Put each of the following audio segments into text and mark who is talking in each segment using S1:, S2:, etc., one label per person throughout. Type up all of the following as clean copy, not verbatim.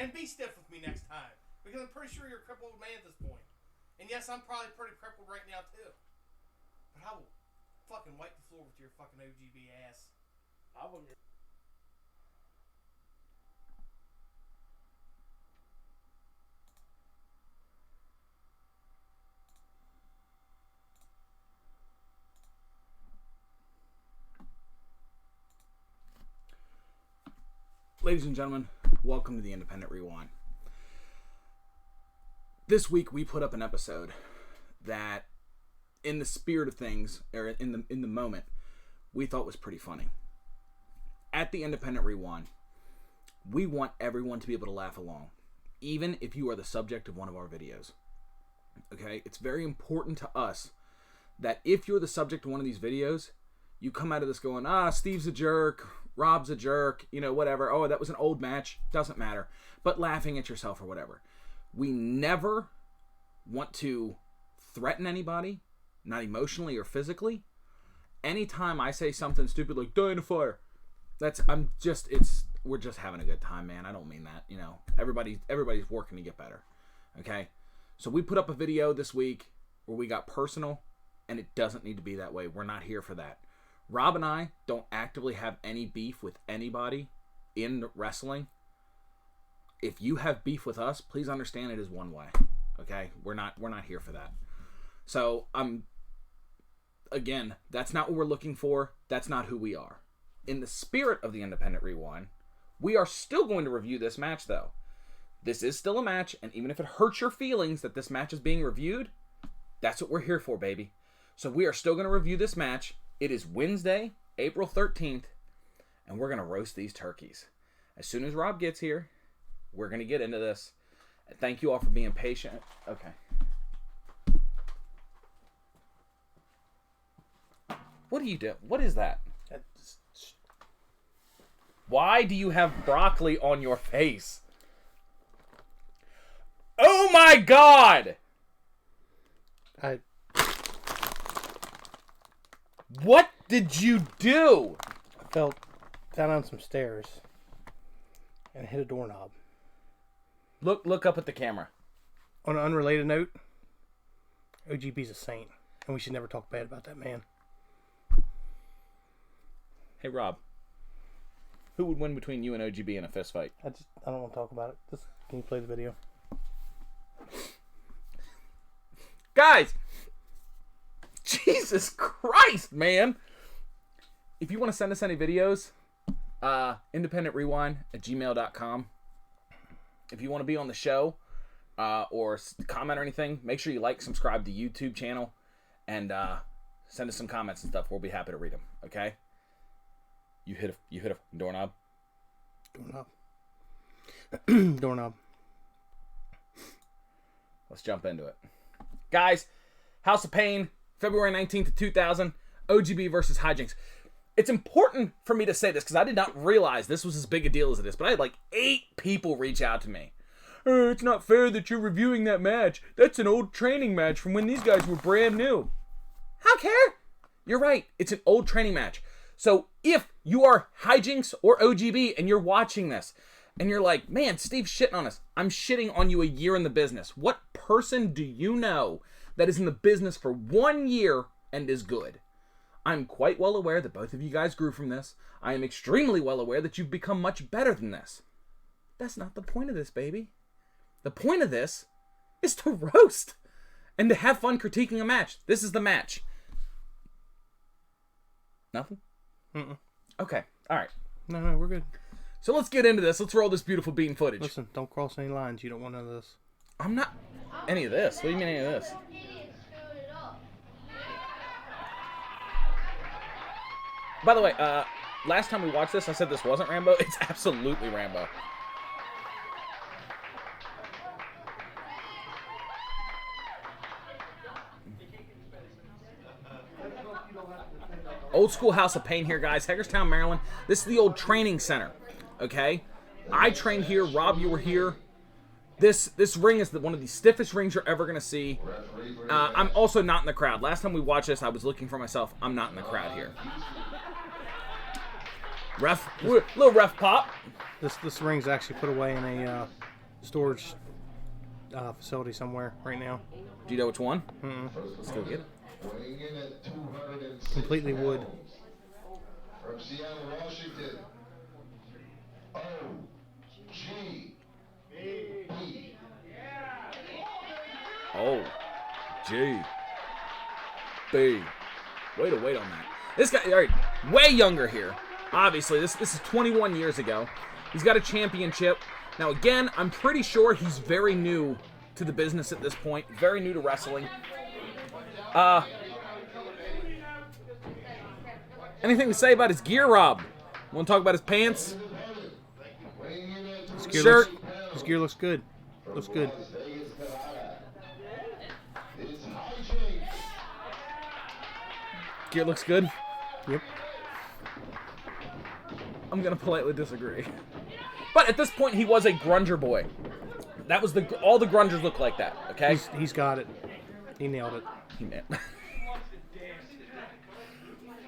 S1: And be stiff with me next time. Because I'm pretty sure you're a crippled man at this point. And yes, I'm probably pretty crippled right now too. But I will fucking wipe the floor with your fucking OGB ass.
S2: I will.
S3: Ladies and gentlemen, welcome to the Independent Rewind. This week we put up an episode that, in the spirit of things, or in the moment, we thought was pretty funny. At the Independent Rewind, we want everyone to be able to laugh along, even if you are the subject of one of our videos. Okay? It's very important to us that if you're the subject of one of these videos, you come out of this going, Steve's a jerk, Rob's a jerk, whatever. Oh, that was an old match. Doesn't matter. But laughing at yourself or whatever. We never want to threaten anybody, not emotionally or physically. Anytime I say something stupid like die in a fire, we're just having a good time, man. I don't mean that. Everybody's working to get better. Okay? So we put up a video this week where we got personal, and it doesn't need to be that way. We're not here for that. Rob and I don't actively have any beef with anybody in wrestling. If you have beef with us, please understand it is one way. Okay? We're not here for that. So, again, that's not what we're looking for. That's not who we are. In the spirit of the Independent Rewind, we are still going to review this match, though. This is still a match, and even if it hurts your feelings that this match is being reviewed, that's what we're here for, baby. So we are still going to review this match. It is Wednesday, April 13th, and we're going to roast these turkeys. As soon as Rob gets here, we're going to get into this. And thank you all for being patient. Okay. What do you do? What is that? Why do you have broccoli on your face? Oh my God! What did you do?
S2: I fell down on some stairs and hit a doorknob.
S3: Look up at the camera.
S2: On an unrelated note, OGB's a saint, and we should never talk bad about that man.
S3: Hey, Rob. Who would win between you and OGB in a fist fight?
S2: I don't want to talk about it. Can you play the video?
S3: Guys! Jesus Christ, man! If you want to send us any videos, IndependentRewind@gmail.com. If you want to be on the show or comment or anything, make sure you subscribe to the YouTube channel, and send us some comments and stuff. We'll be happy to read them. Okay? You hit a doorknob.
S2: Doorknob.
S3: Let's jump into it, guys. House of Pain, February 19th, 2000. OGB versus Hijinks. It's important for me to say this because I did not realize this was as big a deal as it is. But I had 8 people reach out to me. It's not fair that you're reviewing that match. That's an old training match from when these guys were brand new. I don't care. You're right. It's an old training match. So if you are Hijinks or OGB and you're watching this and you're like, man, Steve's shitting on us. I'm shitting on you a year in the business. What person do you know that is in the business for 1 year and is good? I'm quite well aware that both of you guys grew from this. I am extremely well aware that you've become much better than this. That's not the point of this, baby. The point of this is to roast and to have fun critiquing a match. This is the match. Nothing?
S2: Mm-mm.
S3: Okay. All right.
S2: No, we're good.
S3: So let's get into this. Let's roll this beautiful bean footage.
S2: Listen, don't cross any lines. You don't want none of this.
S3: I'm not any of this. What do you mean any of this? By the way, last time we watched this, I said this wasn't Rambo. It's absolutely Rambo. Old school House of Pain here, guys. Hagerstown, Maryland. This is the old training center, okay? I trained here. Rob, you were here. This ring is one of the stiffest rings you're ever going to see. I'm also not in the crowd. Last time we watched this, I was looking for myself. I'm not in the crowd here. Little ref pop.
S2: This ring's actually put away in a storage facility somewhere right now.
S3: Do you know which one?
S2: Mm-mm.
S3: Let's go get it.
S4: Weighing in at 206
S2: Completely wood.
S4: pounds. From Seattle, Washington, OGB.
S3: Oh, G. B. Way to wait on that. This guy, all right, way younger here. Obviously, this is 21 years ago. He's got a championship. Now, again, I'm pretty sure he's very new to the business at this point. Very new to wrestling. Anything to say about his gear, Rob? Want to talk about his pants?
S2: His gear
S3: Shirt.
S2: His gear looks good. Looks good.
S3: Gear looks good.
S2: Yep.
S3: I'm gonna politely disagree. But at this point, he was a grunger boy. That was all the grungers look like that. Okay.
S2: He's got it. He nailed it.
S3: He nailed it.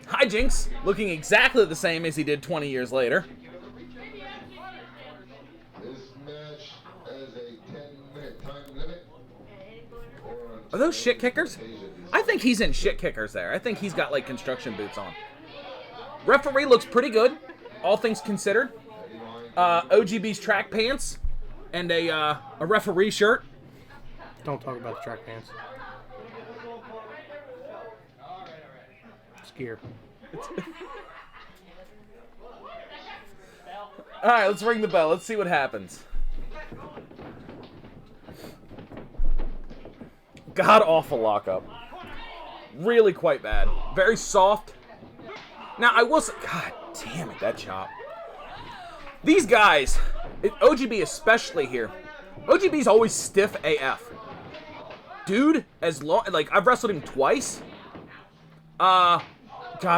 S3: Hijinks, looking exactly the same as he did 20 years later.
S4: This match has a 10-minute time limit.
S3: Are those shit kickers? I think he's in shit kickers there. I think he's got like construction boots on. Referee looks pretty good, all things considered. OGB's track pants and a referee shirt.
S2: Don't talk about the track pants. It's gear.
S3: All right, let's ring the bell. Let's see what happens. God awful lockup. Really quite bad. Very soft. Now I will say, God damn it, that chop. These guys, OGB especially here. OGB's always stiff AF. Dude, I've wrestled him twice. God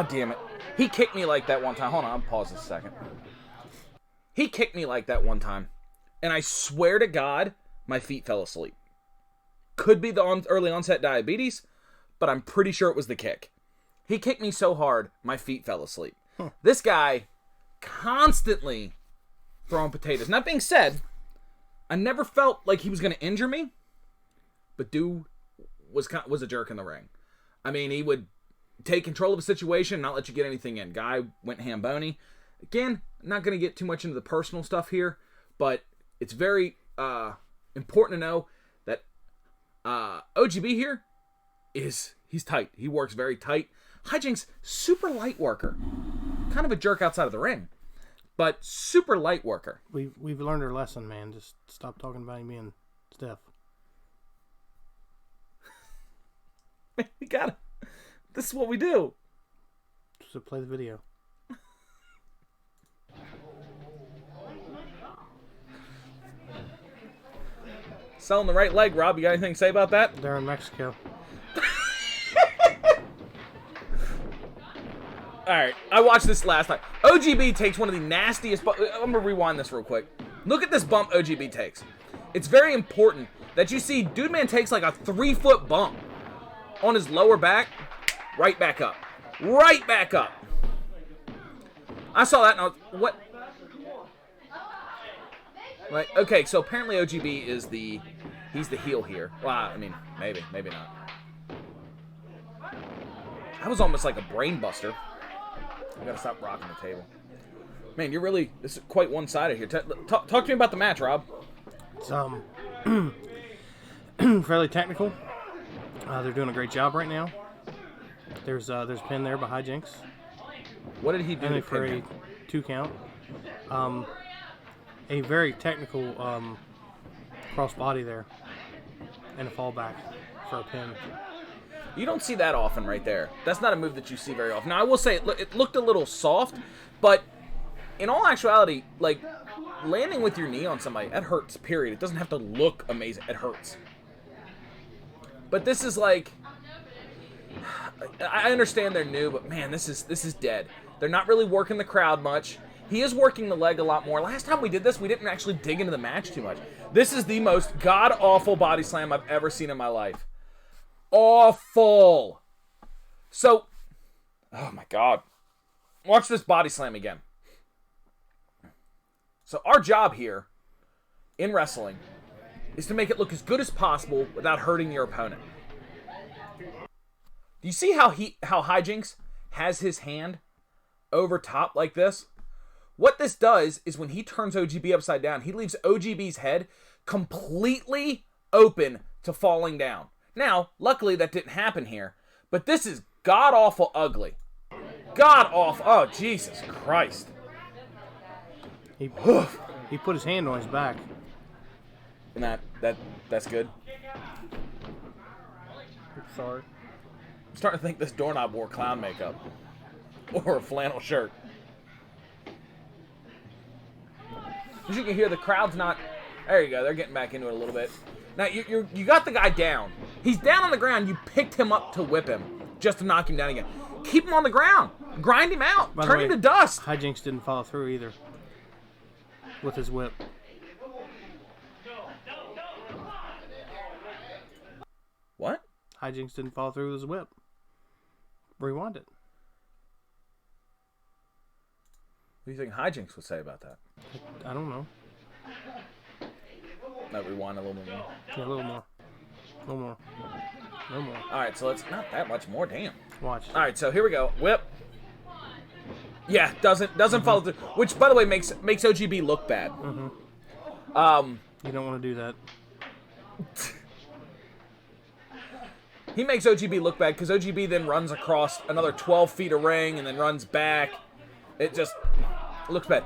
S3: damn it. He kicked me like that one time. Hold on, I'll pause this a second. He kicked me like that one time. And I swear to God, my feet fell asleep. Could be the early onset diabetes, but I'm pretty sure it was the kick. He kicked me so hard, my feet fell asleep. This guy constantly throwing potatoes. And that being said, I never felt like he was going to injure me, but dude was a jerk in the ring. I mean, he would take control of a situation and not let you get anything in. Guy went ham-bony. Again, I'm not going to get too much into the personal stuff here, but it's very important to know that OGB here he's tight. He works very tight. Hijinks, super light worker. Kind of a jerk outside of the ring, but super light worker.
S2: We've learned our lesson, man. Just stop talking about him being stiff.
S3: We gotta. This is what we do.
S2: So play the video.
S3: Selling the right leg, Rob. You got anything to say about that?
S2: They're in Mexico.
S3: Alright, I watched this last night. OGB takes one of the nastiest... I'm going to rewind this real quick. Look at this bump OGB takes. It's very important that you see Dude Man takes like a 3-foot bump on his lower back. Right back up. Right back up. I saw that and I was... What? Like, okay, so apparently OGB is he's the heel here. Well, I mean, maybe not. That was almost like a brain buster. I gotta stop rocking the table. Man, this is quite one-sided here. Talk to me about the match, Rob.
S2: It's fairly technical. They're doing a great job right now. There's a pin there by Hijinks.
S3: What did he do to
S2: for
S3: pin him?
S2: a 2 count. A very technical crossbody there, and a fallback for a pin.
S3: You don't see that often right there. That's not a move that you see very often. Now, I will say it looked a little soft, but in all actuality, like, landing with your knee on somebody, that hurts, period. It doesn't have to look amazing. It hurts. But this is like... I understand they're new, but man, this is dead. They're not really working the crowd much. He is working the leg a lot more. Last time we did this, we didn't actually dig into the match too much. This is the most god-awful body slam I've ever seen in my life. Awful. So, oh my God. Watch this body slam again. So our job here in wrestling is to make it look as good as possible without hurting your opponent. Do you see how Hijinks has his hand over top like this? What this does is when he turns OGB upside down, he leaves OGB's head completely open to falling down. Now, luckily that didn't happen here, but this is god-awful ugly. God-awful. Oh, Jesus Christ.
S2: He put his hand on his back.
S3: And that's good.
S2: Sorry.
S3: I'm starting to think this doorknob wore clown makeup. Or a flannel shirt. As you can hear, the crowd's not... There you go. They're getting back into it a little bit. Now, you got the guy down. He's down on the ground. You picked him up to whip him. Just to knock him down again. Keep him on the ground. Grind him out. Turn him to dust.
S2: Hijinks didn't follow through either. With his whip.
S3: What?
S2: Hijinks didn't follow through with his whip. Rewind it.
S3: What do you think Hijinks would say about that?
S2: I don't know.
S3: No, rewind a little bit more.
S2: Yeah, a little more. A little more. No more.
S3: Alright, so it's not that much more, damn.
S2: Watch.
S3: Alright, so here we go. Whip. Yeah, doesn't follow through. Which, by the way, makes OGB look bad.
S2: You don't want to do that.
S3: He makes OGB look bad because OGB then runs across another 12 feet of ring and then runs back. It just looks bad.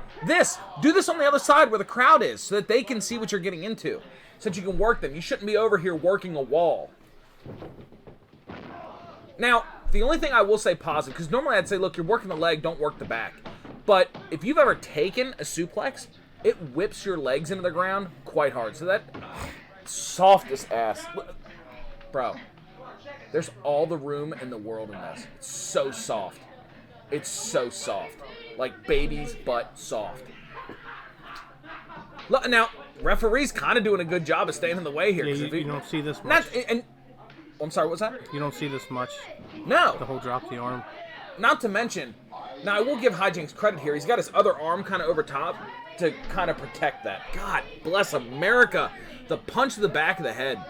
S3: Do this on the other side where the crowd is so that they can see what you're getting into. So that you can work them. You shouldn't be over here working a wall. Now, the only thing I will say positive, because normally I'd say, look, you're working the leg, don't work the back. But if you've ever taken a suplex, it whips your legs into the ground quite hard. So that softest ass. Bro, there's all the room in the world in this. It's so soft. It's so soft. Like baby's butt soft. Look, now, referee's kind of doing a good job of staying in the way here.
S2: Yeah, you don't see this much.
S3: I'm sorry, what's that?
S2: You don't see this much.
S3: No.
S2: The whole drop the arm.
S3: Not to mention, now I will give Hijinks credit here. He's got his other arm kind of over top to kind of protect that. God bless America. The punch to the back of the head.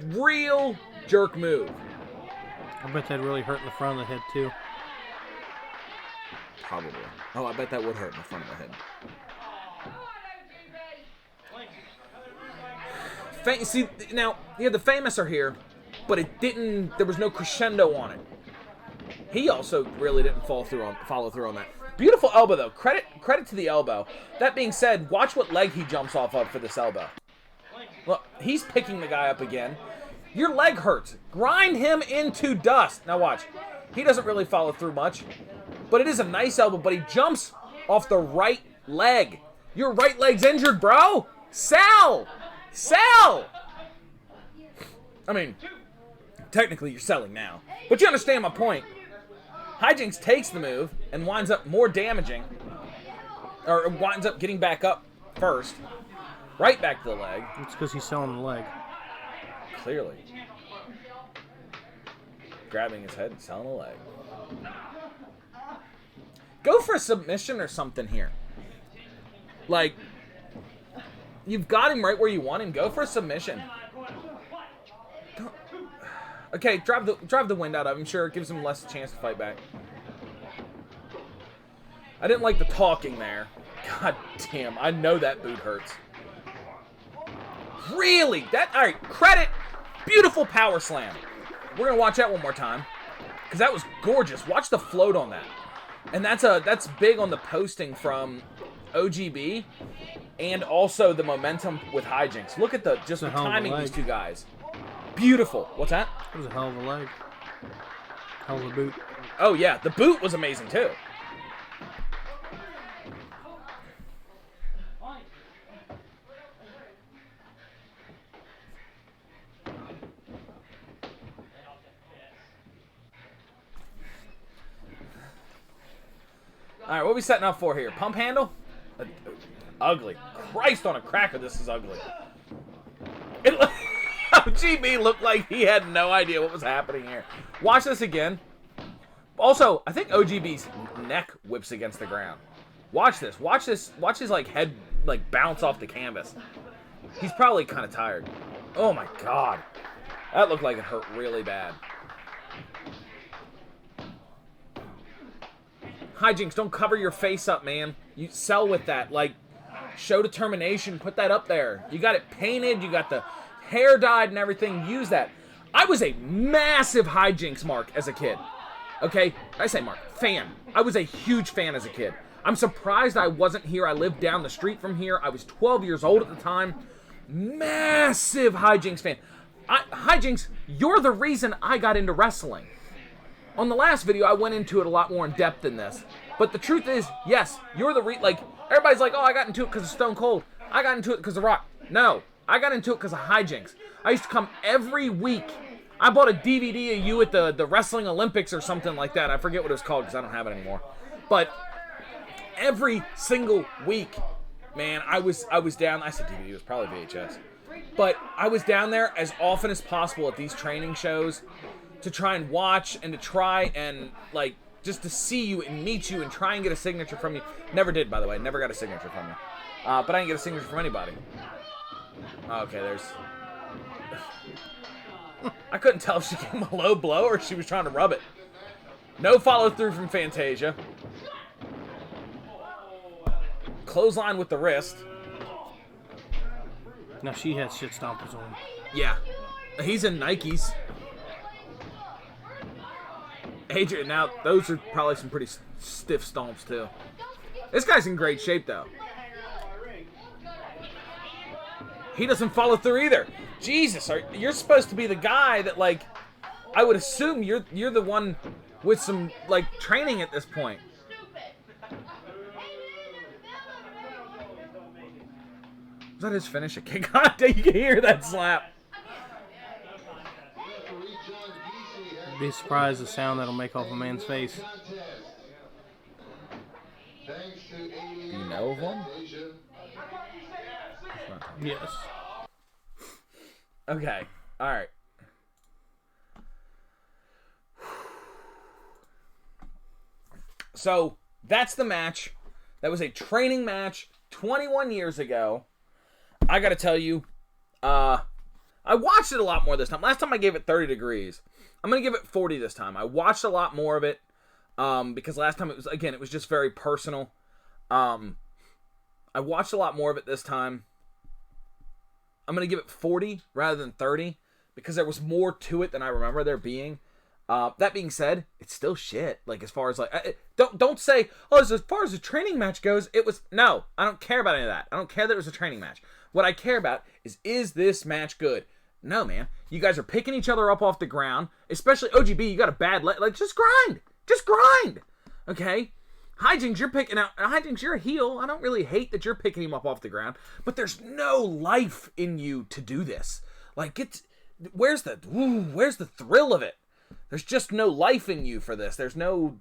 S3: Real jerk move.
S2: I bet that really hurt in the front of the head, too.
S3: Probably. Oh, I bet that would hurt in the front of the head. See, now, yeah, the famous are here, but it didn't, there was no crescendo on it. He also really didn't follow through on that. Beautiful elbow, though. Credit to the elbow. That being said, watch what leg he jumps off of for this elbow. Look, he's picking the guy up again. Your leg hurts. Grind him into dust. Now watch. He doesn't really follow through much, but it is a nice elbow, but he jumps off the right leg. Your right leg's injured, bro. Sell! Sell! I mean, technically you're selling now, but you understand my point. Hijinks takes the move and winds up more damaging, or winds up getting back up first, right back to the leg.
S2: It's because he's selling the leg.
S3: Clearly. Grabbing his head and selling the leg. Go for a submission or something here. Like, you've got him right where you want him. Go for a submission. Okay, drive the wind out of him. Sure, it gives him less chance to fight back. I didn't like the talking there. God damn, I know that boot hurts. Really? Alright, credit. Beautiful power slam. We're going to watch that one more time, because that was gorgeous. Watch the float on that. And that's big on the posting from OGB, and also the momentum with Hijinks. Look at the timing of these two guys. Beautiful. What's that?
S2: That was a hell of a leg. Hell of a boot.
S3: Oh, yeah. The boot was amazing, too. All right, what are we setting up for here? Pump handle? Ugly. Christ on a cracker, this is ugly. OGB looked like he had no idea what was happening here. Watch this again. Also, I think OGB's neck whips against the ground. Watch this. Watch this. Watch his like head like bounce off the canvas. He's probably kind of tired. Oh my god. That looked like it hurt really bad. Hijinks, don't cover your face up, man. You sell with that. Like, show determination. Put that up there. You got it painted. You got the hair dyed and everything. Use that. I was a massive Hijinks mark as a kid. Okay? I say mark. Fan. I was a huge fan as a kid. I'm surprised I wasn't here. I lived down the street from here. I was 12 years old at the time. Massive Hijinks fan. Hijinks, you're the reason I got into wrestling. On the last video, I went into it a lot more in depth than this. But the truth is, yes, you're the like, everybody's like, oh, I got into it because of Stone Cold. I got into it because of Rock. No, I got into it because of Hijinks. I used to come every week. I bought a DVD of you at the Wrestling Olympics or something like that. I forget what it was called because I don't have it anymore. But every single week, man, I was down. I said DVD, it was probably VHS. But I was down there as often as possible at these training shows to try and watch and to try and, like, just to see you and meet you and try and get a signature from you. Never did, by the way. Never got a signature from you. But I didn't get a signature from anybody. Okay, there's... I couldn't tell if she gave him a low blow or if she was trying to rub it. No follow-through from Fantasia. Clothesline with the wrist.
S2: Now she has shit stompers on.
S3: Yeah. He's in Nikes. Adrian, now those are probably some pretty stiff stomps too. This guy's in great shape though. He doesn't follow through either. Jesus, you're supposed to be the guy that, like, I would assume you're the one with some, like, training at this point. Was that his finish? God, you can hear that slap.
S2: Be surprised the sound that'll make off a man's face.
S3: Do you know of one?
S2: Yes.
S3: Okay. Alright. So, that's the match. That was a training match 21 years ago. I gotta tell you, I watched it a lot more this time. Last time I gave it 30 degrees. I'm going to give it 40 this time. I watched a lot more of it because last time it was just very personal. I watched a lot more of it this time. I'm going to give it 40 rather than 30 because there was more to it than I remember there being. That being said, it's still shit. Like, as far as, like, don't say, oh, as far as the training match goes, it was, no, I don't care about any of that. I don't care that it was a training match. What I care about is this match good? No, man. You guys are picking each other up off the ground. Especially OGB, you got a bad leg. Like, just grind. Just grind. Okay? Hijinks, you're a heel. I don't really hate that you're picking him up off the ground. But there's no life in you to do this. Like, where's the thrill of it? There's just no life in you for this. There's no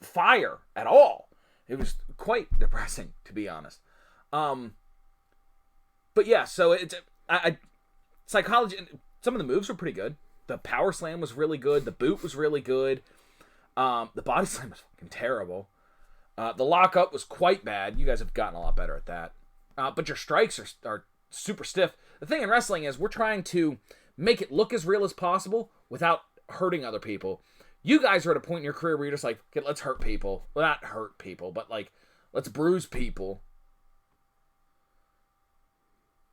S3: fire at all. It was quite depressing, to be honest. But yeah, so psychology, some of the moves were pretty good. The power slam was really good. The boot was really good. The body slam was fucking terrible. The lockup was quite bad. You guys have gotten a lot better at that. But your strikes are super stiff. The thing in wrestling is we're trying to make it look as real as possible without hurting other people. You guys are at a point in your career where you're just like, okay, let's hurt people. Well, not hurt people, but like, let's bruise people.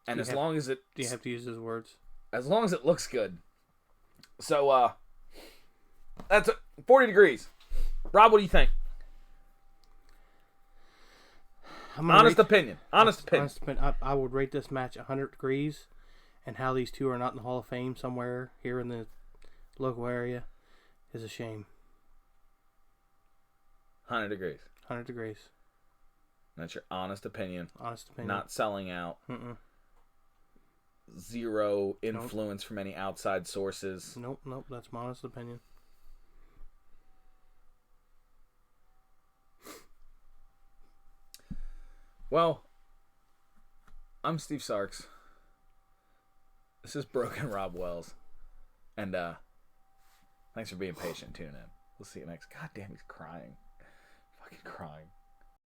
S3: And as long as it...
S2: Do you have to use those words? As
S3: long as it looks good. So, that's 40 degrees. Rob, what do you think? Honest opinion. I
S2: would rate this match 100 degrees. And how these two are not in the Hall of Fame somewhere here in the local area is a shame.
S3: 100 degrees.
S2: 100 degrees.
S3: That's your honest opinion.
S2: Honest opinion.
S3: Not selling out. Zero influence from any outside sources.
S2: Nope. That's my honest opinion.
S3: Well, I'm Steve Sarks. This is Broken Rob Wells. And thanks for being patient. Tune in. We'll see you next. God damn, he's crying. Fucking crying.